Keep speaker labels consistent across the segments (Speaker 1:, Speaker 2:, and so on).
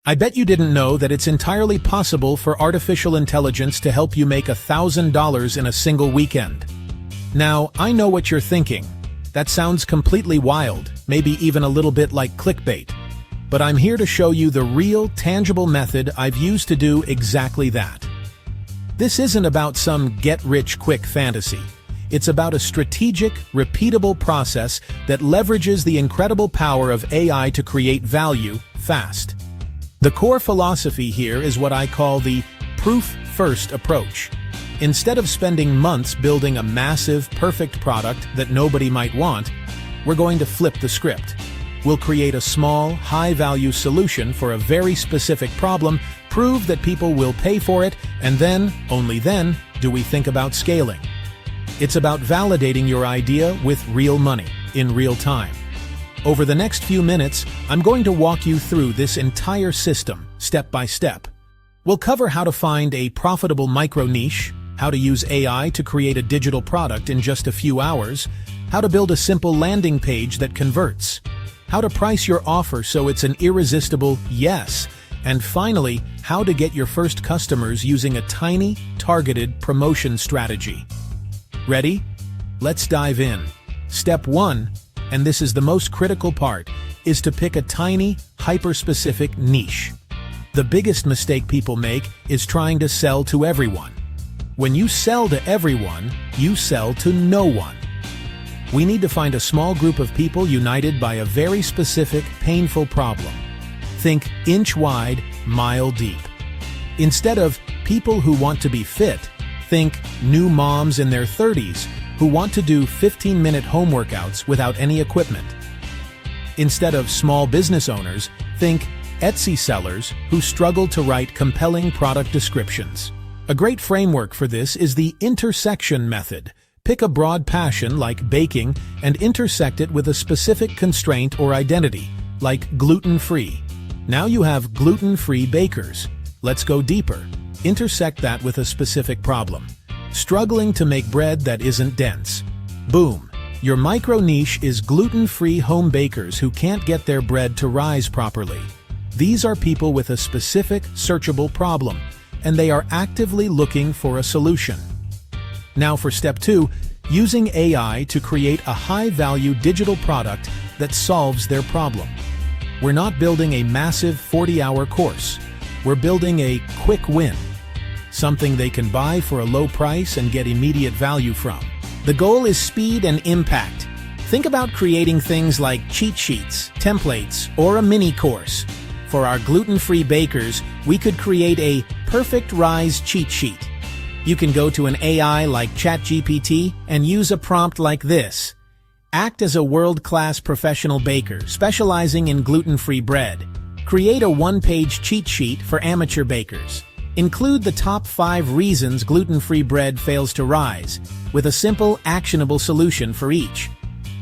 Speaker 1: I bet you didn't know that it's entirely possible for artificial intelligence to help you make $1,000 in a single weekend. Now, I know what you're thinking. That sounds completely wild, maybe even a little bit like clickbait. But I'm here to show you the real, tangible method I've used to do exactly that. This isn't about some get-rich-quick fantasy. It's about a strategic, repeatable process that leverages the incredible power of AI to create value fast. The core philosophy here is what I call the proof-first approach. Instead of spending months building a massive, perfect product that nobody might want, we're going to flip the script. We'll create a small, high-value solution for a very specific problem, prove that people will pay for it, and then, only then, do we think about scaling. It's about validating your idea with real money, in real time. Over the next few minutes, I'm going to walk you through this entire system, step by step. We'll cover how to find a profitable micro-niche, how to use AI to create a digital product in just a few hours, how to build a simple landing page that converts, how to price your offer so it's an irresistible yes, and finally, how to get your first customers using a tiny, targeted promotion strategy. Ready? Let's dive in. Step 1, and this is the most critical part, is to pick a tiny, hyper-specific niche. The biggest mistake people make is trying to sell to everyone. When you sell to everyone, you sell to no one. We need to find a small group of people united by a very specific, painful problem. Think inch wide, mile deep. Instead of people who want to be fit, think new moms in their 30s who want to do 15-minute home workouts without any equipment. Instead of small business owners, think Etsy sellers who struggle to write compelling product descriptions. A great framework for this is the intersection method. Pick a broad passion like baking and intersect it with a specific constraint or identity, like gluten-free. Now you have gluten-free bakers. Let's go deeper. Intersect that with a specific problem. Struggling to make bread that isn't dense. Boom! Your micro-niche is gluten-free home bakers who can't get their bread to rise properly. These are people with a specific, searchable problem, and they are actively looking for a solution. Now for step 2, using AI to create a high-value digital product that solves their problem. We're not building a massive 40-hour course. We're building a quick win. Something they can buy for a low price and get immediate value from. The goal is speed and impact. Think about creating things like cheat sheets, templates, or a mini course. For our gluten-free bakers, we could create a perfect rise cheat sheet. You can go to an AI like ChatGPT and use a prompt like this. Act as a world-class professional baker specializing in gluten-free bread. Create a one-page cheat sheet for amateur bakers. Include the top 5 reasons gluten-free bread fails to rise, with a simple, actionable solution for each.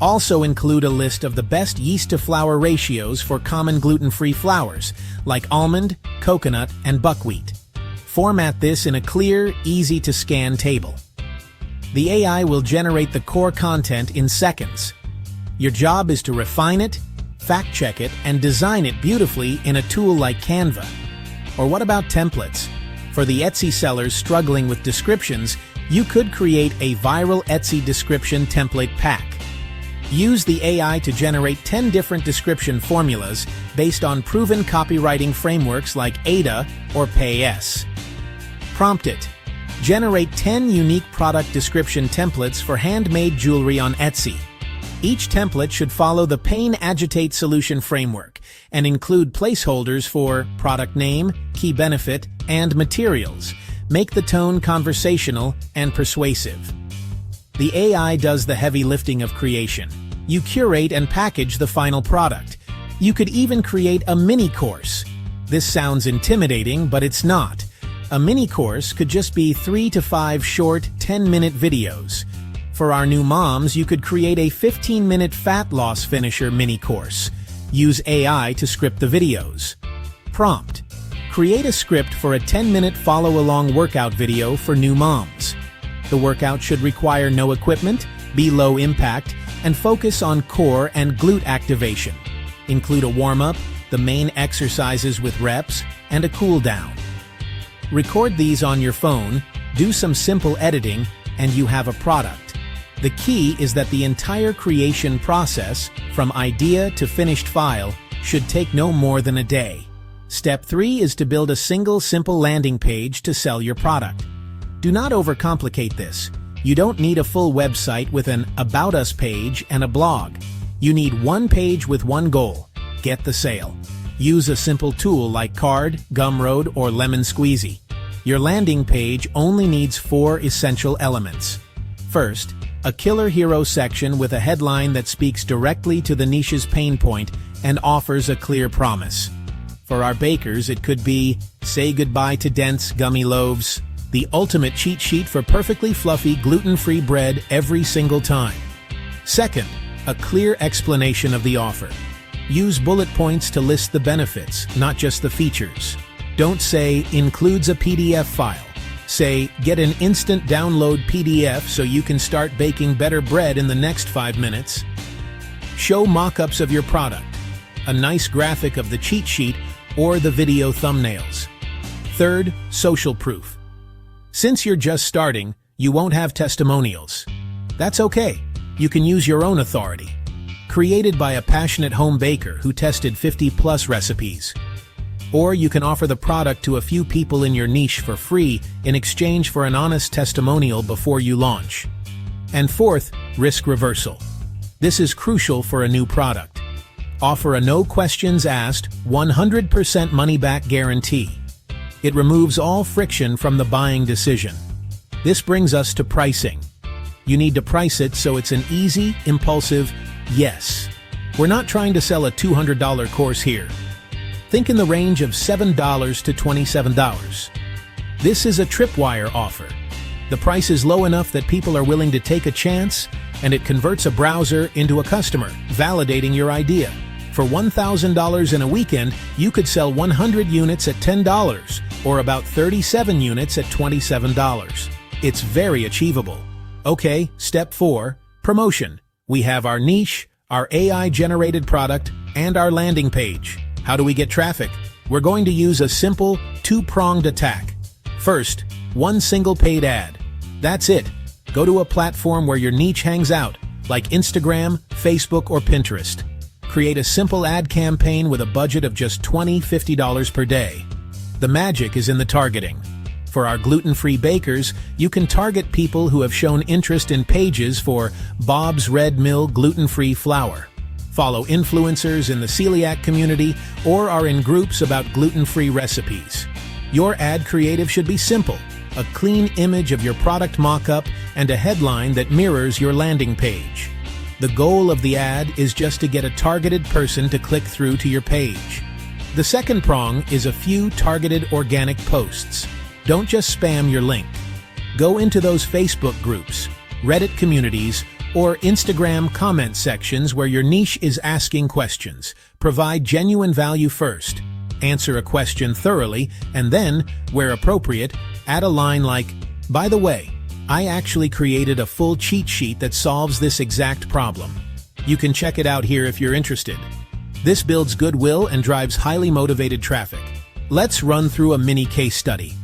Speaker 1: Also include a list of the best yeast-to-flour ratios for common gluten-free flours, like almond, coconut, and buckwheat. Format this in a clear, easy-to-scan table. The AI will generate the core content in seconds. Your job is to refine it, fact-check it, and design it beautifully in a tool like Canva. Or what about templates? For the Etsy sellers struggling with descriptions, you could create a viral Etsy description template pack. Use the AI to generate 10 different description formulas based on proven copywriting frameworks like Ada or PayS. Prompt it. Generate 10 unique product description templates for handmade jewelry on Etsy. Each template should follow the Pain Agitate solution framework and include placeholders for product name, key benefit, and materials. Make the tone conversational and persuasive. The AI does the heavy lifting of creation. You curate and package the final product. You could even create a mini course. This sounds intimidating, but it's not. A mini course could just be 3 to 5 short 10-minute videos. For our new moms, you could create a 15-minute fat loss finisher mini course. Use AI to script the videos. Prompt. Create a script for a 10-minute follow-along workout video for new moms. The workout should require no equipment, be low impact, and focus on core and glute activation. Include a warm-up, the main exercises with reps, and a cool down. Record these on your phone, do some simple editing, and you have a product. The key is that the entire creation process, from idea to finished file, should take no more than a day. Step 3 is to build a single simple landing page to sell your product. Do not overcomplicate this. You don't need a full website with an About Us page and a blog. You need one page with one goal: get the sale. Use a simple tool like Card, Gumroad, or Lemon Squeezy. Your landing page only needs 4 essential elements. First, a killer hero section with a headline that speaks directly to the niche's pain point and offers a clear promise. For our bakers, it could be, "Say goodbye to dense, gummy loaves," the ultimate cheat sheet for perfectly fluffy, gluten-free bread every single time. Second, a clear explanation of the offer. Use bullet points to list the benefits, not just the features. Don't say, "includes a PDF file." Say, "get an instant download PDF so you can start baking better bread in the next 5 minutes." Show mock-ups of your product, a nice graphic of the cheat sheet, or the video thumbnails. Third, social proof. Since you're just starting, you won't have testimonials. That's okay. You can use your own authority. Created by a passionate home baker who tested 50+ recipes. Or you can offer the product to a few people in your niche for free in exchange for an honest testimonial before you launch. And fourth, risk reversal. This is crucial for a new product. Offer a no questions asked, 100% money-back guarantee. It removes all friction from the buying decision. This brings us to pricing. You need to price it so it's an easy, impulsive yes. We're not trying to sell a $200 course here. Think in the range of $7 to $27. This is a tripwire offer. The price is low enough that people are willing to take a chance, and it converts a browser into a customer, validating your idea. For $1,000 in a weekend, you could sell 100 units at $10, or about 37 units at $27. It's very achievable. Okay, step 4, promotion. We have our niche, our AI-generated product, and our landing page. How do we get traffic? We're going to use a simple, 2-pronged attack. First, one single paid ad. That's it. Go to a platform where your niche hangs out, like Instagram, Facebook, or Pinterest. Create a simple ad campaign with a budget of just $20, $50 per day. The magic is in the targeting. For our gluten-free bakers, you can target people who have shown interest in pages for Bob's Red Mill gluten-free flour. Follow influencers in the celiac community or are in groups about gluten-free recipes. Your ad creative should be simple: a clean image of your product mock-up and a headline that mirrors your landing page. The goal of the ad is just to get a targeted person to click through to your page. The second prong is a few targeted organic posts. Don't just spam your link. Go into those Facebook groups, Reddit communities, or Instagram comment sections where your niche is asking questions. Provide genuine value first. Answer a question thoroughly, and then, where appropriate, add a line like, "By the way, I actually created a full cheat sheet that solves this exact problem. You can check it out here if you're interested." This builds goodwill and drives highly motivated traffic. Let's run through a mini case study.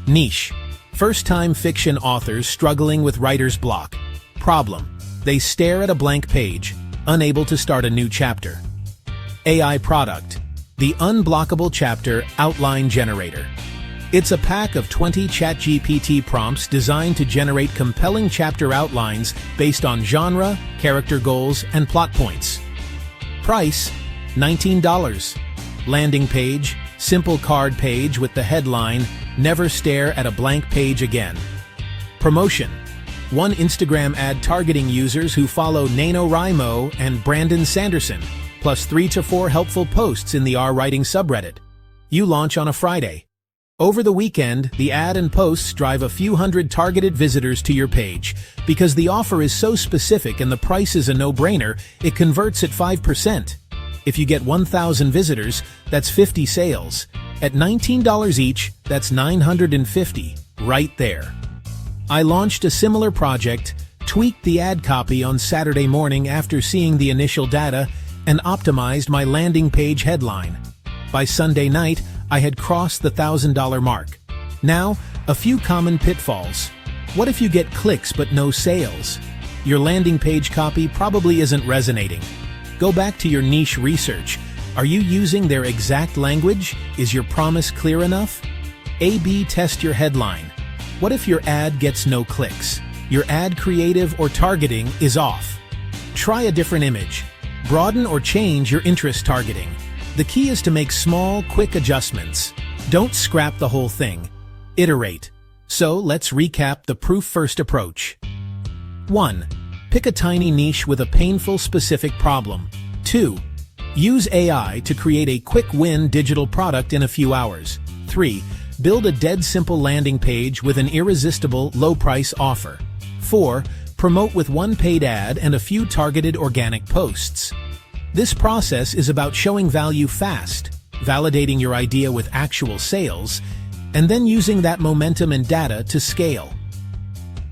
Speaker 1: Niche: first-time fiction authors struggling with writer's block. Problem: they stare at a blank page, unable to start a new chapter. AI product: the unblockable chapter outline generator. It's a pack of 20 ChatGPT prompts designed to generate compelling chapter outlines based on genre, character goals, and plot points. Price: $19. Landing page: simple card page with the headline, "Never stare at a blank page again." Promotion: one Instagram ad targeting users who follow NaNoWriMo and Brandon Sanderson, plus 3 to 4 helpful posts in the R-Writing subreddit. You launch on a Friday. Over the weekend, the ad and posts drive a few hundred targeted visitors to your page. Because the offer is so specific and the price is a no-brainer, it converts at 5%. If you get 1,000 visitors, that's 50 sales. At $19 each, that's $950, right there. I launched a similar project, tweaked the ad copy on Saturday morning after seeing the initial data, and optimized my landing page headline. By Sunday night, I had crossed the $1,000 mark. Now, a few common pitfalls. What if you get clicks but no sales? Your landing page copy probably isn't resonating. Go back to your niche research. Are you using their exact language? Is your promise clear enough? A/B test your headline. What if your ad gets no clicks? Your ad creative or targeting is off. Try a different image. Broaden or change your interest targeting. The key is to make small, quick adjustments. Don't scrap the whole thing. Iterate. So let's recap the proof-first approach. 1. Pick a tiny niche with a painful specific problem. 2. Use AI to create a quick-win digital product in a few hours. 3. Build a dead simple landing page with an irresistible low-price offer. 4. Promote with one paid ad and a few targeted organic posts. This process is about showing value fast, validating your idea with actual sales, and then using that momentum and data to scale.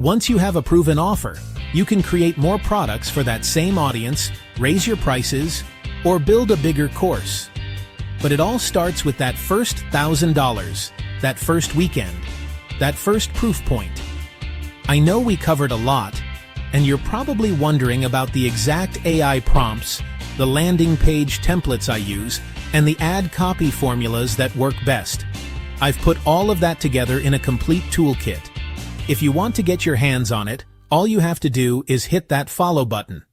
Speaker 1: Once you have a proven offer, you can create more products for that same audience, raise your prices, or build a bigger course. But it all starts with that first $1,000, that first weekend, that first proof point. I know we covered a lot, and you're probably wondering about the exact AI prompts, the landing page templates I use, and the ad copy formulas that work best. I've put all of that together in a complete toolkit. If you want to get your hands on it, all you have to do is hit that follow button.